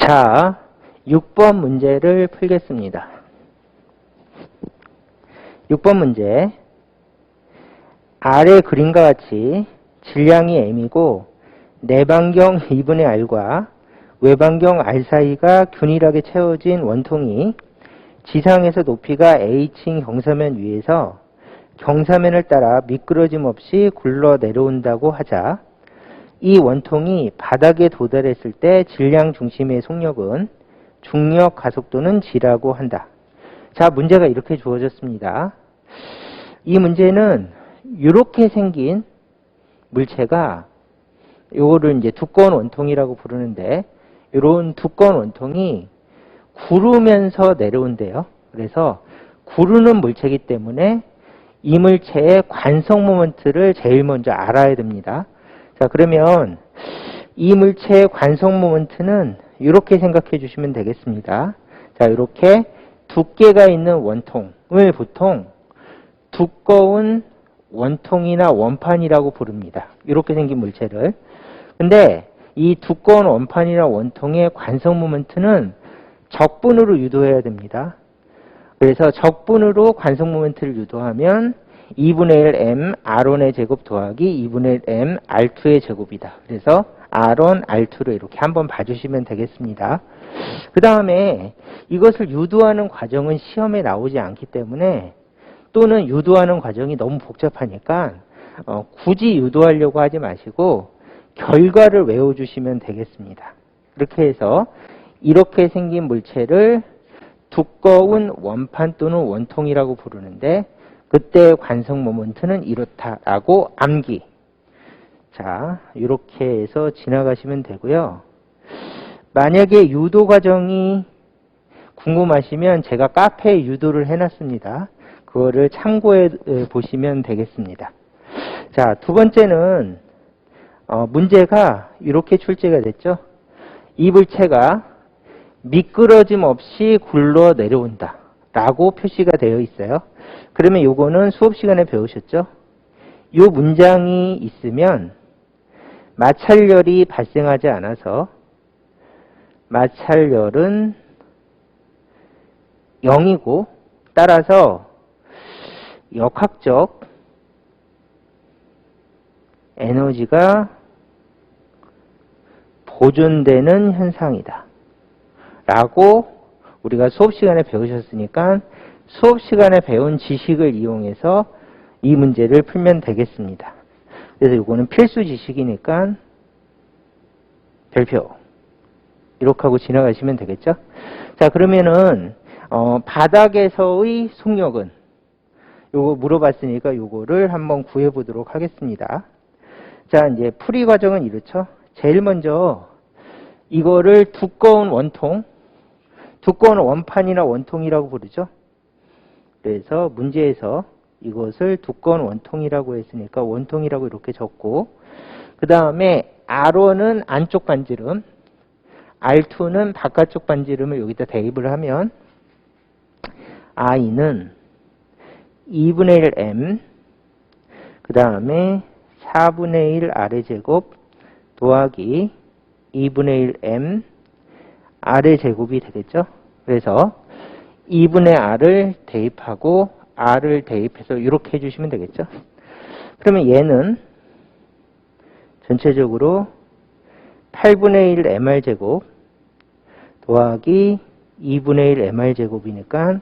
자, 6번 문제를 풀겠습니다. 6번 문제. 아래 그림과 같이 질량이 m이고 내반경 2분의 r과 외반경 r 사이가 균일하게 채워진 원통이 지상에서 높이가 h인 경사면 위에서 경사면을 따라 미끄러짐 없이 굴러 내려온다고 하자 이 원통이 바닥에 도달했을 때 질량 중심의 속력은 중력 가속도는 g라고 한다. 자, 문제가 이렇게 주어졌습니다. 이 문제는 이렇게 생긴 물체가 요거를 이제 두꺼운 원통이라고 부르는데 이런 두꺼운 원통이 구르면서 내려온대요. 그래서 구르는 물체이기 때문에 이 물체의 관성 모먼트를 제일 먼저 알아야 됩니다. 자, 그러면 이 물체의 관성 모먼트는 이렇게 생각해 주시면 되겠습니다. 자, 이렇게 두께가 있는 원통을 보통 두꺼운 원통이나 원판이라고 부릅니다. 이렇게 생긴 물체를. 근데 이 두꺼운 원판이나 원통의 관성 모먼트는 적분으로 유도해야 됩니다. 그래서 적분으로 관성 모멘트를 유도하면 2분의 1 m r1의 제곱 더하기 2분의 1 m r2의 제곱이다. 그래서 r1, r2를 이렇게 한번 봐주시면 되겠습니다. 그 다음에 이것을 유도하는 과정은 시험에 나오지 않기 때문에 또는 유도하는 과정이 너무 복잡하니까 굳이 유도하려고 하지 마시고 결과를 외워주시면 되겠습니다. 이렇게 해서 이렇게 생긴 물체를 두꺼운 원판 또는 원통이라고 부르는데 그때의 관성 모먼트는 이렇다라고 암기. 자, 이렇게 해서 지나가시면 되고요. 만약에 유도 과정이 궁금하시면 제가 카페에 유도를 해놨습니다. 그거를 참고해 보시면 되겠습니다. 자, 두 번째는 문제가 이렇게 출제가 됐죠. 이 물체가 미끄러짐 없이 굴러 내려온다 라고 표시가 되어 있어요. 그러면 요거는 수업 시간에 배우셨죠? 요 문장이 있으면 마찰열이 발생하지 않아서 마찰열은 0이고 따라서 역학적 에너지가 보존되는 현상이다 라고 우리가 수업 시간에 배우셨으니까 수업 시간에 배운 지식을 이용해서 이 문제를 풀면 되겠습니다. 그래서 이거는 필수 지식이니까 별표 이렇게 하고 지나가시면 되겠죠. 자, 그러면은 바닥에서의 속력은 요거 물어봤으니까 요거를 한번 구해 보도록 하겠습니다. 자, 이제 풀이 과정은 이렇죠. 제일 먼저 이거를 두꺼운 원통, 두꺼운 원판이나 원통이라고 부르죠. 그래서 문제에서 이것을 두꺼운 원통이라고 했으니까 원통이라고 이렇게 적고 그 다음에 R1은 안쪽 반지름, R2는 바깥쪽 반지름을 여기다 대입을 하면 I는 2분의 1 M 그 다음에 4분의 1 R의 제곱 더하기 2분의 1 M R의 제곱이 되겠죠. 그래서 2분의 R을 대입하고 R을 대입해서 이렇게 해주시면 되겠죠. 그러면 얘는 전체적으로 8분의 1 MR 제곱 더하기 2분의 1 MR 제곱이니까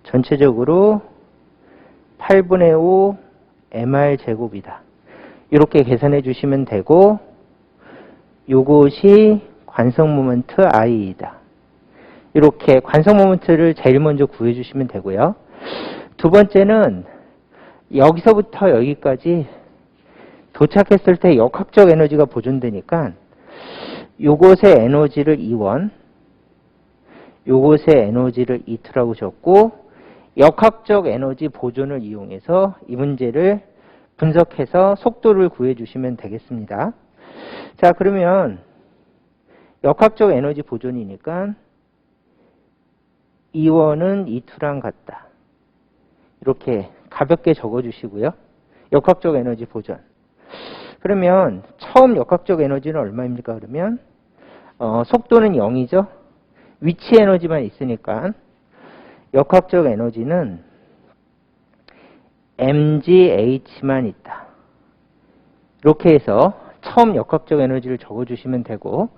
전체적으로 8분의 5 MR 제곱이다. 이렇게 계산해 주시면 되고 요것이 관성 모먼트 I이다. 이렇게 관성 모먼트를 제일 먼저 구해 주시면 되고요. 두 번째는 여기서부터 여기까지 도착했을 때 역학적 에너지가 보존되니까 요것의 에너지를 E1, 요것의 에너지를 E2라고 적고 역학적 에너지 보존을 이용해서 이 문제를 분석해서 속도를 구해 주시면 되겠습니다. 자, 그러면 역학적 에너지 보존이니까 E1은 E2랑 같다. 이렇게 가볍게 적어주시고요. 역학적 에너지 보존. 그러면 처음 역학적 에너지는 얼마입니까? 그러면 속도는 0이죠. 위치 에너지만 있으니까 역학적 에너지는 mgH만 있다. 이렇게 해서 처음 역학적 에너지를 적어주시면 되고,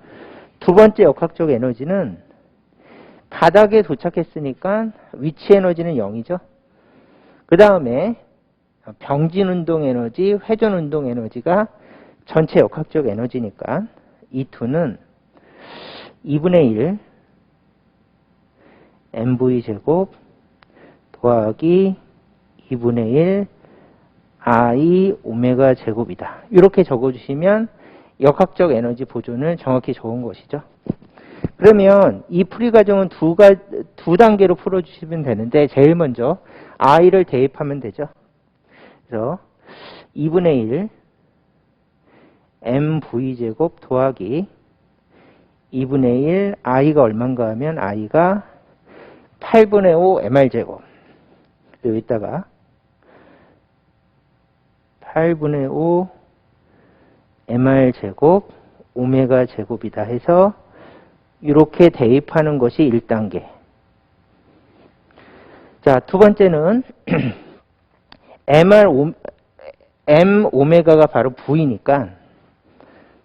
두 번째 역학적 에너지는 바닥에 도착했으니까 위치 에너지는 0이죠. 그 다음에 병진 운동 에너지, 회전 운동 에너지가 전체 역학적 에너지니까 E2는 2분의 1 mv 제곱 더하기 2분의 1 I 오메가 제곱이다. 이렇게 적어주시면 역학적 에너지 보존을 정확히 적은 것이죠. 그러면 이 풀이 과정은 두 단계로 풀어주시면 되는데, 제일 먼저 I를 대입하면 되죠. 그래서 2분의 1 mv제곱 더하기 2분의 1 I가 얼마인가 하면 I가 8분의 5 mr제곱. 여기다가 8분의 5 mr제곱 오메가 제곱이다 해서 이렇게 대입하는 것이 1단계. 자, 두 번째는 m 오메가가 바로 V니까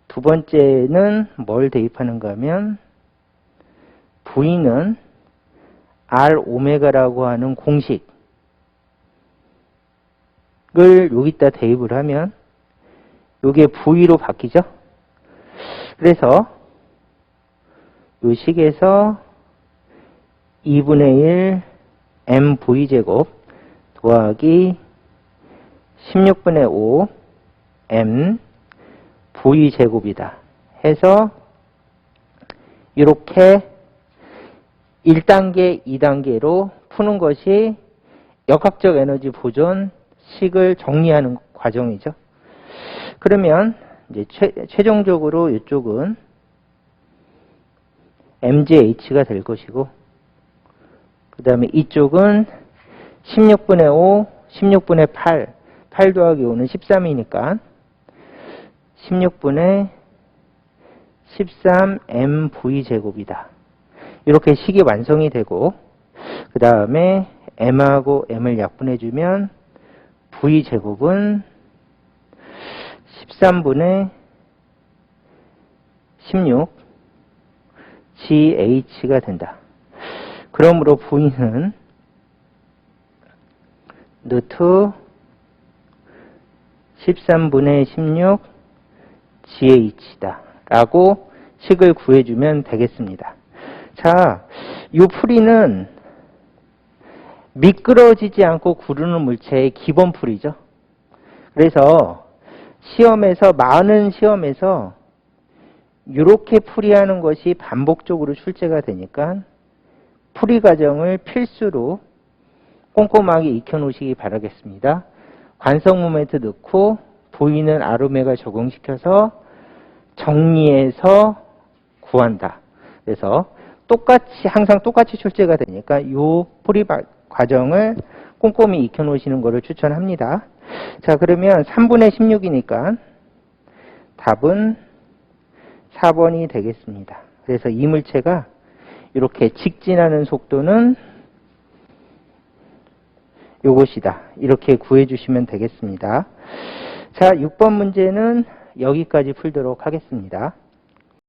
두 번째는 뭘 대입하는가 하면 V는 R 오메가라고 하는 공식을 여기다 대입을 하면 이게 V로 바뀌죠. 그래서 이 식에서 2분의 1 mv제곱 더하기 16분의 5 m v제곱이다 해서 이렇게 1단계, 2단계로 푸는 것이 역학적 에너지 보존 식을 정리하는 과정이죠. 그러면 이제 최종적으로 이쪽은 mgh가 될 것이고, 그 다음에 이쪽은 16분의 5, 16분의 8, 8 더하기 5는 13이니까 16분의 13 mv제곱이다. 이렇게 식이 완성이 되고, 그 다음에 m하고 m을 약분해주면 v제곱은 13분의 16 GH가 된다. 그러므로 V는 루트 13분의 16 GH다 라고 식을 구해주면 되겠습니다. 자, 이 풀이는 미끄러지지 않고 구르는 물체의 기본 풀이죠. 그래서 많은 시험에서 이렇게 풀이하는 것이 반복적으로 출제가 되니까 풀이 과정을 필수로 꼼꼼하게 익혀놓으시기 바라겠습니다. 관성 모멘트 넣고 보이는 아로메가 적용시켜서 정리해서 구한다. 그래서 항상 똑같이 출제가 되니까 이 풀이 과정을 꼼꼼히 익혀놓으시는 것을 추천합니다. 자, 그러면 3분의 16이니까 답은 4번이 되겠습니다. 그래서 이 물체가 이렇게 직진하는 속도는 요것이다. 이렇게 구해주시면 되겠습니다. 자, 6번 문제는 여기까지 풀도록 하겠습니다.